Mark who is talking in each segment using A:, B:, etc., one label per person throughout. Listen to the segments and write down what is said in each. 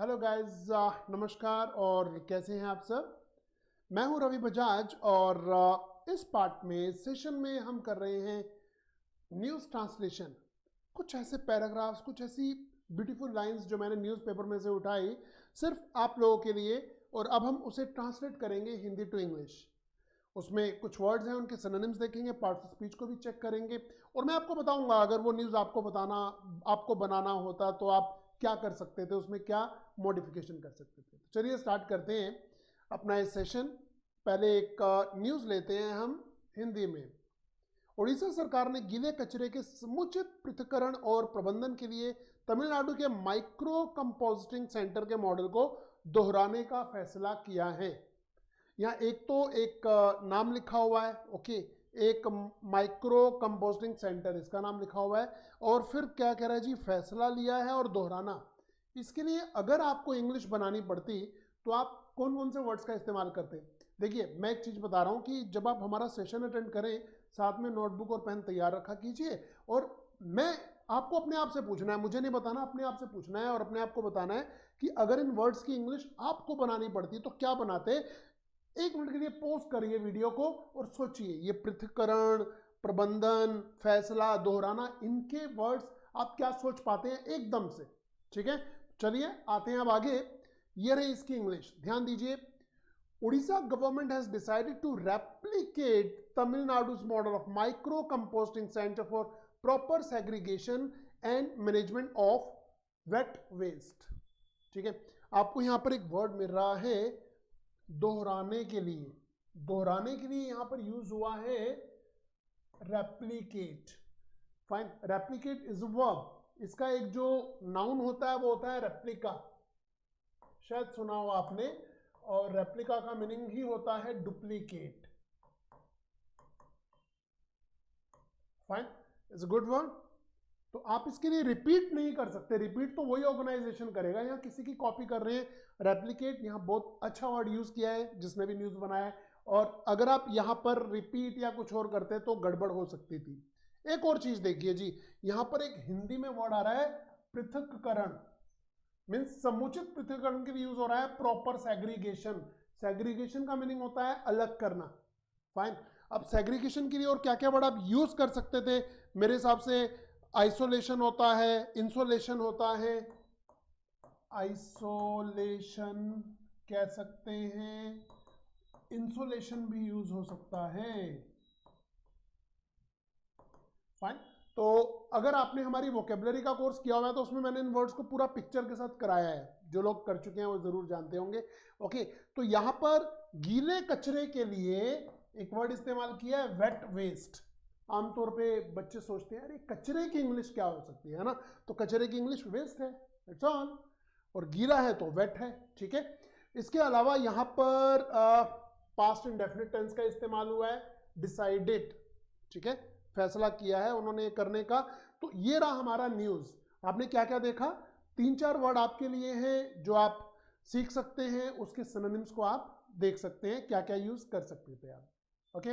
A: Hello guys, नमस्कार। और कैसे हैं आप सब। मैं हूं रवि बजाज और इस पार्ट में सेशन में हम कर रहे हैं न्यूज़ ट्रांसलेशन। कुछ ऐसे पैराग्राफ्स, कुछ ऐसी ब्यूटीफुल लाइंस जो मैंने न्यूज़पेपर में से उठाई सिर्फ आप लोगों के लिए, और अब हम उसे ट्रांसलेट करेंगे हिंदी टू इंग्लिश। उसमें कुछ वर्ड्स हैं, उनके सिनोनिम्स देखेंगे, पार्ट्स ऑफ स्पीच को भी चेक करेंगे, और मैं आपको बताऊंगा अगर वो न्यूज़ आपको बनाना होता तो आप क्या कर सकते थे, उसमें क्या मॉडिफिकेशन कर सकते थे। तो चलिए स्टार्ट करते हैं अपना ये सेशन। पहले एक न्यूज़ लेते हैं हम हिंदी में। उड़ीसा सरकार ने गीले कचरे के समुचित पृथक्करण और प्रबंधन के लिए तमिलनाडु के माइक्रो कंपोस्टिंग सेंटर के मॉडल को दोहराने का फैसला किया है। यहाँ एक नाम लिखा हुआ है, ओके, एक माइक्रो कंपोस्टिंग सेंटर इसका नाम लिखा हुआ है, और फिर क्या कह रहा है जी, फैसला लिया है और दोहराना। इसके लिए अगर आपको इंग्लिश बनानी पड़ती तो आप कौन कौन से वर्ड्स का इस्तेमाल करते। देखिए, मैं एक चीज़ बता रहा हूँ कि जब आप हमारा सेशन अटेंड करें, साथ में नोटबुक और पेन तैयार रखा कीजिए, और मैं आपको अपने आप से पूछना है, मुझे नहीं बताना, अपने आप से पूछना है और अपने आप को बताना है कि अगर इन वर्ड्स की इंग्लिश आपको बनानी पड़ती तो क्या बनाते। 1 मिनट के लिए पॉज करिए वीडियो को और सोचिए, ये पृथक्करण, प्रबंधन, फैसला, दोहराना, इनके वर्ड्स आप क्या सोच पाते हैं एकदम से। ठीक है, चलिए आते हैं अब आगे। ये रही इसकी इंग्लिश, ध्यान दीजिए। Orissa government has decided to replicate Tamil Nadu's model of micro composting centre for proper segregation and management of wet waste. ठीक है, आपको यहां पर एक वर्ड मिल रहा है दोहराने के लिए। दोहराने के लिए यहां पर यूज हुआ है replicate. Fine, replicate is verb. इसका एक जो नाउन होता है वो होता है रेप्लिका, शायद सुना हो आपने, और रेप्लिका का मीनिंग ही होता है duplicate. Fine, is a good word. तो आप इसके लिए रिपीट नहीं कर सकते, रिपीट तो वही ऑर्गेनाइजेशन करेगा, यहाँ किसी की कॉपी कर रहे हैं। रेप्लिकेट यहाँ बहुत अच्छा वर्ड यूज किया है जिसने भी न्यूज बनाया है, और अगर आप यहाँ पर रिपीट या कुछ और करते तो गड़बड़ हो सकती थी। एक और चीज देखिए जी, यहाँ पर एक हिंदी में वर्ड आ रहा है पृथक्करण, मीन्स समुचित पृथक्करण के लिए यूज हो रहा है प्रॉपर सेग्रीगेशन। सेग्रीगेशन का मीनिंग होता है अलग करना। फाइन, अब सेग्रीगेशन के लिए और क्या क्या वर्ड आप यूज कर सकते थे मेरे हिसाब से। आइसोलेशन होता है, इंसोलेशन होता है, आइसोलेशन कह सकते हैं, इंसोलेशन भी यूज हो सकता है। फाइन, तो अगर आपने हमारी वोकेबलरी का कोर्स किया हुआ है तो उसमें मैंने इन वर्ड्स को पूरा पिक्चर के साथ कराया है, जो लोग कर चुके हैं वो जरूर जानते होंगे। ओके, तो यहां पर गीले कचरे के लिए एक वर्ड इस्तेमाल किया है वेट वेस्ट। आमतौर पे बच्चे सोचते हैं अरे कचरे की इंग्लिश क्या हो सकती है ना, तो कचरे की इंग्लिश वेस्ट है, इट्स ऑल, और गीला है तो वेट है। ठीक है, इसके अलावा यहां पर पास्ट इंडेफिनिट टेंस का इस्तेमाल हुआ है, डिसाइडेड। ठीक है, फैसला किया है उन्होंने करने का। तो ये रहा हमारा न्यूज। आपने क्या क्या देखा, 3-4 वर्ड आपके लिए हैं जो आप सीख सकते हैं, उसके सिनोनिम्स को आप देख सकते हैं, क्या क्या यूज कर सकते थे आप। ओके,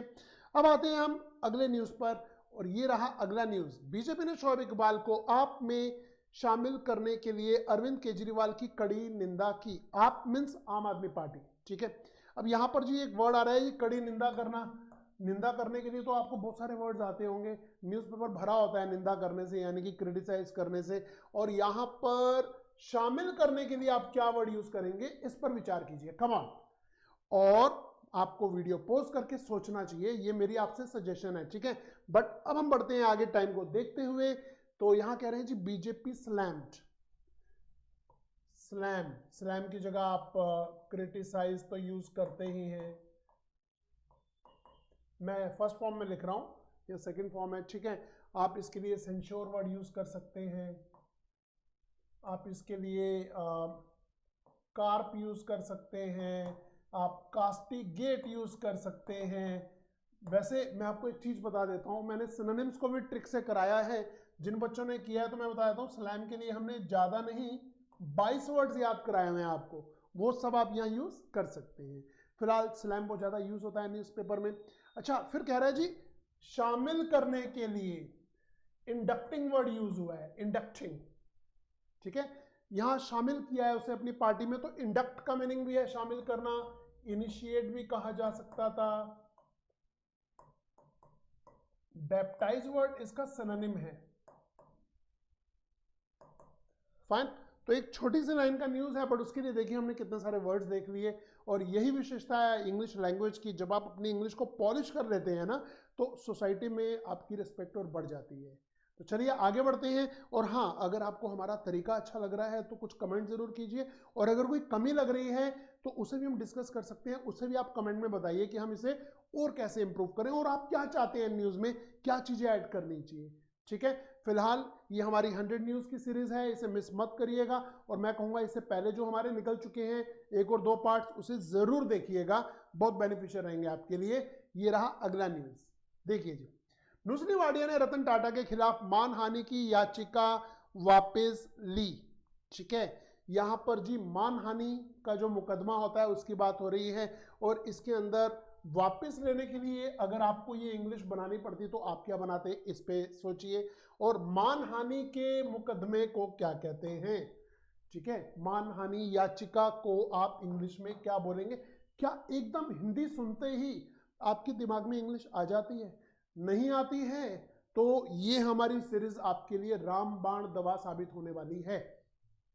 A: अब आते हैं हम अगले न्यूज पर, और ये रहा अगला न्यूज। बीजेपी ने शोएब इकबाल को आप में शामिल करने के लिए अरविंद केजरीवाल की कड़ी निंदा की। आप मीन्स आम आदमी पार्टी। ठीक है, अब यहां पर जी एक वर्ड आ रहा है, ये कड़ी निंदा करना। निंदा करने के लिए तो आपको बहुत सारे वर्ड्स आते होंगे, न्यूज़पेपर भरा होता है निंदा करने से, यानी कि क्रिटिसाइज करने से, और यहां पर शामिल करने के लिए आप क्या वर्ड यूज करेंगे, इस पर विचार कीजिए, कम ऑन। और आपको वीडियो पॉज करके सोचना चाहिए, ये मेरी आपसे सजेशन है। ठीक है, बट अब हम बढ़ते हैं आगे टाइम को देखते हुए। तो यहां कह रहे हैं जी बीजेपी स्लैम्ड। स्लैम, स्लैम की जगह आप क्रिटिसाइज तो यूज करते ही हैं। मैं फर्स्ट फॉर्म में लिख रहा हूं, ये सेकंड फॉर्म है। ठीक है, आप इसके लिए सेंश्योर वर्ड यूज कर सकते हैं, आप इसके लिए कार्प यूज कर सकते हैं, आप कास्टिगेट यूज कर सकते हैं। वैसे मैं आपको एक चीज बता देता हूं, मैंने सिनोनिम्स को भी ट्रिक से कराया है, जिन बच्चों ने किया है तो मैं बता देता हूं। स्लैम के लिए हमने ज्यादा नहीं 22 वर्ड्स याद कराए हुए हैं आपको, वो सब आप यहाँ यूज कर सकते हैं। फिलहाल स्लैम बहुत ज्यादा यूज होता है न्यूज़पेपर में। अच्छा, फिर कह रहा है जी शामिल करने के लिए इंडक्टिंग वर्ड यूज हुआ है, इंडक्टिंग। ठीक है, यहां शामिल किया है उसे अपनी पार्टी में, तो इंडक्ट का मीनिंग भी है शामिल करना, इनिशिएट भी कहा जा सकता था, बैप्टाइज वर्ड इसका सिनोनिम है। फाइन, तो एक छोटी सी लाइन का न्यूज है, बट उसके लिए देखिए हमने कितने सारे वर्ड्स देख लिए, और यही विशेषता है इंग्लिश लैंग्वेज की, जब आप अपनी इंग्लिश को पॉलिश कर लेते हैं ना, तो सोसाइटी में आपकी रिस्पेक्ट और बढ़ जाती है। तो चलिए आगे बढ़ते हैं। और हाँ, अगर आपको हमारा तरीका अच्छा लग रहा है तो कुछ कमेंट जरूर कीजिए, और अगर कोई कमी लग रही है तो उसे भी हम डिस्कस कर सकते हैं, उसे भी आप कमेंट में बताइए कि हम इसे और कैसे इंप्रूव करें, और आप क्या चाहते हैं न्यूज में, क्या चीजें ऐड करनी चाहिए। ठीक है, फिलहाल ये हमारी 100 न्यूज की सीरीज है, इसे मिस मत करिएगा, और मैं कहूंगा इससे पहले जो हमारे निकल चुके हैं 1 और 2 पार्ट्स, उसे जरूर देखिएगा, बहुत बेनिफिशियल रहेंगे आपके लिए। ये रहा अगला न्यूज, देखिए जी। नुस्ली वाडिया ने रतन टाटा के खिलाफ मानहानि की याचिका वापस ली। ठीक है, यहां पर जी मानहानि का जो मुकदमा होता है उसकी बात हो रही है, और इसके अंदर वापस लेने के लिए अगर आपको ये इंग्लिश बनानी पड़ती तो आप क्या बनाते, इस पे सोचिए। और मानहानि के मुकदमे को क्या कहते हैं? ठीक है, मानहानि याचिका को आप इंग्लिश में क्या बोलेंगे? क्या एकदम हिंदी सुनते ही आपके दिमाग में इंग्लिश आ जाती है? नहीं आती है तो ये हमारी सीरीज आपके लिए रामबाण दवा साबित होने वाली है,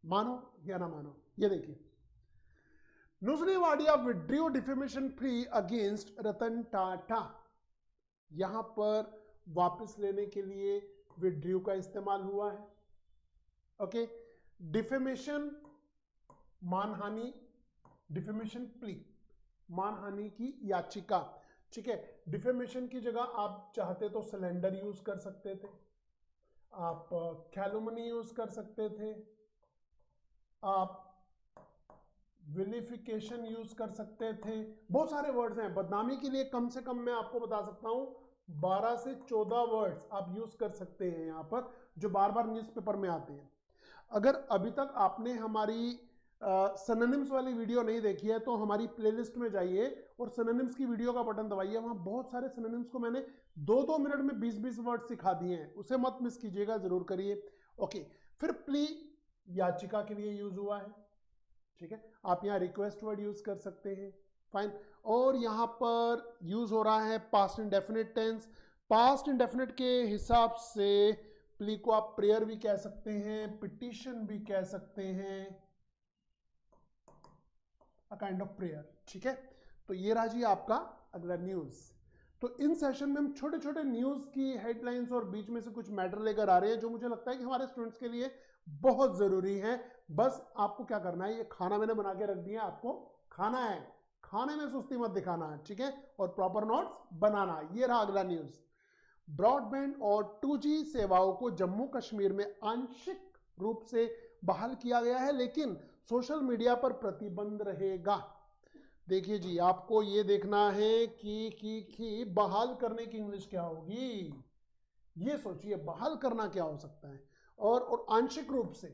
A: मानो या ना मानो। ये देखिए, Nusli Wadia withdrew defamation plea against Ratan Tata. यहां पर वापस लेने के लिए विड्रू का इस्तेमाल हुआ है। ओके, डिफेमेशन मानहानि, डिफेमेशन प्ली मानहानि की याचिका। ठीक है, डिफेमेशन की जगह आप चाहते तो सिलेंडर यूज कर सकते थे, आप कैलुमनी यूज कर सकते थे, आप विलिफिकेशन यूज कर सकते थे, बहुत सारे वर्ड्स हैं। बदनामी के लिए कम से कम मैं आपको बता सकता हूं 12 से 14 वर्ड्स आप यूज कर सकते हैं यहां पर, जो बार बार न्यूज़पेपर में आते हैं। अगर अभी तक आपने हमारी सिनोनिम्स वाली वीडियो नहीं देखी है तो हमारी प्लेलिस्ट में जाइए और सिनोनिम्स की वीडियो का बटन दबाइए, वहां बहुत सारे सिनोनिम्स को मैंने 2-2 मिनट में 20-20 वर्ड सिखा दिए हैं, उसे मत मिस कीजिएगा, जरूर करिए। ओके, फिर प्ली याचिका के लिए यूज हुआ है। ठीक है, आप यहाँ रिक्वेस्ट वर्ड यूज कर सकते हैं। फाइन, और यहां पर यूज हो रहा है past indefinite tense. Past indefinite के हिसाब से प्ली को आप प्रेयर भी कह सकते हैं, पिटिशन भी कह सकते हैं, अ काइंड ऑफ प्रेयर। ठीक है, तो ये रहा जी आपका अगला न्यूज। तो इन सेशन में हम छोटे छोटे न्यूज की हेडलाइंस और बीच में से कुछ मैटर लेकर आ रहे हैं जो मुझे लगता है कि हमारे स्टूडेंट्स के लिए बहुत जरूरी है। बस आपको क्या करना है, ये खाना मैंने बना के रख दिया, आपको खाना है, खाने में सुस्ती मत दिखाना है। ठीक है, और प्रॉपर नोट्स बनाना। ये रहा अगला न्यूज। ब्रॉडबैंड और 2G सेवाओं को जम्मू कश्मीर में आंशिक रूप से बहाल किया गया है, लेकिन सोशल मीडिया पर प्रतिबंध रहेगा। देखिए जी, आपको ये देखना है कि बहाल करने की इंग्लिश क्या होगी, ये सोचिए बहाल करना क्या हो सकता है। और आंशिक रूप से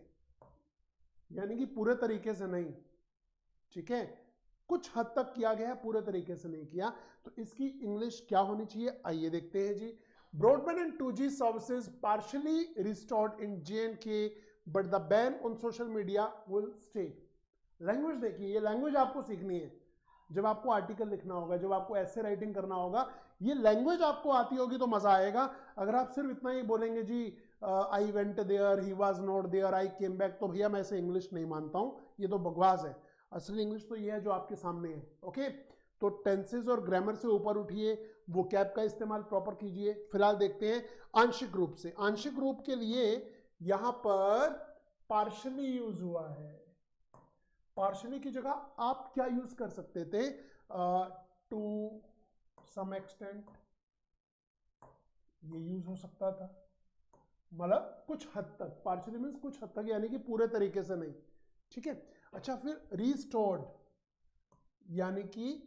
A: यानी कि पूरे तरीके से नहीं। ठीक है, कुछ हद तक किया गया है, पूरे तरीके से नहीं किया, तो इसकी इंग्लिश क्या होनी चाहिए, आइए देखते हैं जी। Broadband and 2G services partially restored in J&K but the ban on social media will stay. Language देखिए, ये लैंग्वेज आपको सीखनी है जब आपको आर्टिकल लिखना होगा, जब आपको ऐसे राइटिंग करना होगा, ये लैंग्वेज आपको आती होगी तो मजा आएगा। अगर आप सिर्फ इतना ही बोलेंगे जी I went there, he was not there, I came back, तो भैया मैं ऐसे इंग्लिश नहीं मानता हूं, ये तो बकवास है। असली इंग्लिश तो ये है जो आपके सामने है। ओके, तो टेंसेस और ग्रामर से ऊपर उठिए, वो कैब का इस्तेमाल प्रॉपर कीजिए। फिलहाल देखते हैं आंशिक रूप से। आंशिक रूप के लिए यहां पर पार्शियली यूज हुआ है। पार्शियली की जगह आप क्या यूज कर सकते थे, टू सम एक्सटेंट, ये यूज हो सकता था, मतलब कुछ हद तक। पार्शियली मीन्स कुछ हद तक, यानी कि पूरे तरीके से नहीं। ठीक है, अच्छा, फिर रिस्टोर्ड यानी कि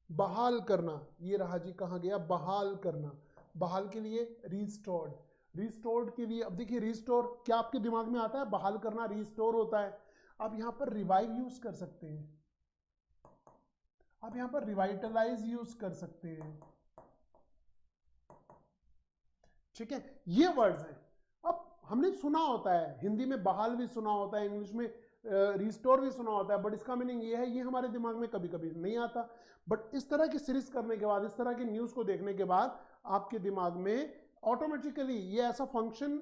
A: बहाल करना। ये रहा जी, कहां गया, बहाल करना। बहाल के लिए रिस्टोर्ड, रिस्टोर्ड के लिए अब देखिए, रिस्टोर क्या आपके दिमाग में आता है, बहाल करना रिस्टोर होता है। आप यहां पर रिवाइव यूज कर सकते हैं, आप यहां पर रिवाइटलाइज यूज कर सकते हैं। ठीक है, ये वर्ड्स हैं। अब हमने सुना होता है, हिंदी में बहाल भी सुना होता है, इंग्लिश में रिस्टोर भी सुना होता है, बट इसका मीनिंग ये है, ये हमारे दिमाग में कभी कभी नहीं आता। बट इस तरह की सीरीज करने के बाद, इस तरह की न्यूज़ को देखने के बाद आपके दिमाग में ऑटोमेटिकली ये ऐसा फंक्शन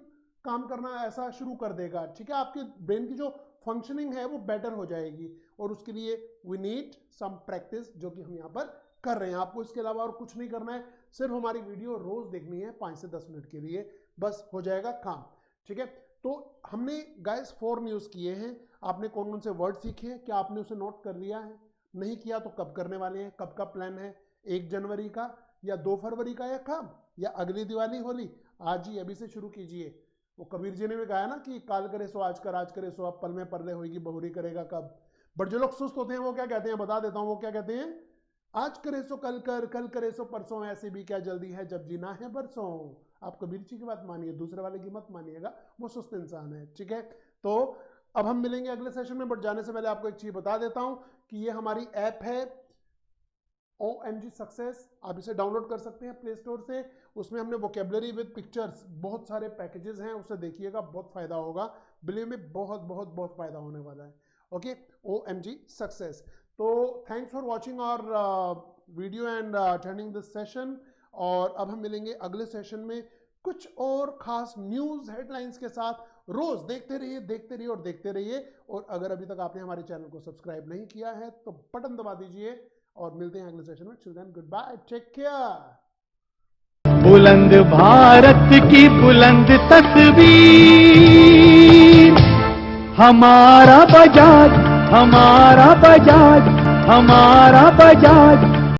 A: काम करना ऐसा शुरू कर देगा, ठीक है। आपके ब्रेन की जो फंक्शनिंग है वो बेटर हो जाएगी, और उसके लिए वी नीड सम प्रैक्टिस, जो कि हम यहाँ पर कर रहे हैं। आपको इसके अलावा और कुछ नहीं करना है, सिर्फ हमारी वीडियो रोज देखनी है 5 से 10 मिनट के लिए, बस हो जाएगा काम, ठीक है। तो हमने गाइस 4 न्यूज़ किए हैं। आपने कौन कौन से वर्ड सीखे हैं, क्या आपने उसे नोट कर लिया है? नहीं किया तो कब करने वाले हैं? कब का प्लान है? 1 जनवरी का या 2 फरवरी का, या कब, या अगली दिवाली होली? आज ही अभी से शुरू कीजिए। वो कबीर जी ने भी कहा ना कि काल करे सो आज कर, आज करे सो अब, पल में परले होएगी बहुरी करेगा कब। बट जो लोग सुस्त होते हैं वो क्या कहते हैं, बता देता हूँ वो क्या कहते हैं, आज करे सो कल कर, कल करे सो परसों, ऐसे भी क्या जल्दी है जब जीना है बरसों। आप कबीर जी की बात मानिए, दूसरे वाले की मत मानिएगा, वो सुस्त इंसान है, ठीक है। तो अब हम मिलेंगे अगले सेशन में, बट जाने से पहले आपको एक चीज बता देता हूं कि ये हमारी ऐप है OMG सक्सेस। आप इसे डाउनलोड कर सकते हैं प्ले स्टोर से। उसमें हमने वोकेबलरी विद पिक्चर्स, बहुत सारे पैकेजेस हैं, उसे देखिएगा, बहुत फायदा होगा, बिलीव में, बहुत बहुत बहुत फायदा होने वाला है। Okay, OMG success. तो thanks for watching our video and attending this session. और अब हम मिलेंगे अगले सेशन में कुछ और खास न्यूज़ हेडलाइंस के साथ। रोज देखते रहिए, देखते रहिए और देखते रहिए। और अगर अभी तक आपने हमारे चैनल को सब्सक्राइब नहीं किया है तो बटन दबा दीजिए, और मिलते हैं अगले सेशन में। Till then, good bye, take care.
B: बुलंद भारत की बुलंद तस्वीर, हमारा बजाज, हमारा बजाज, हमारा बजाज।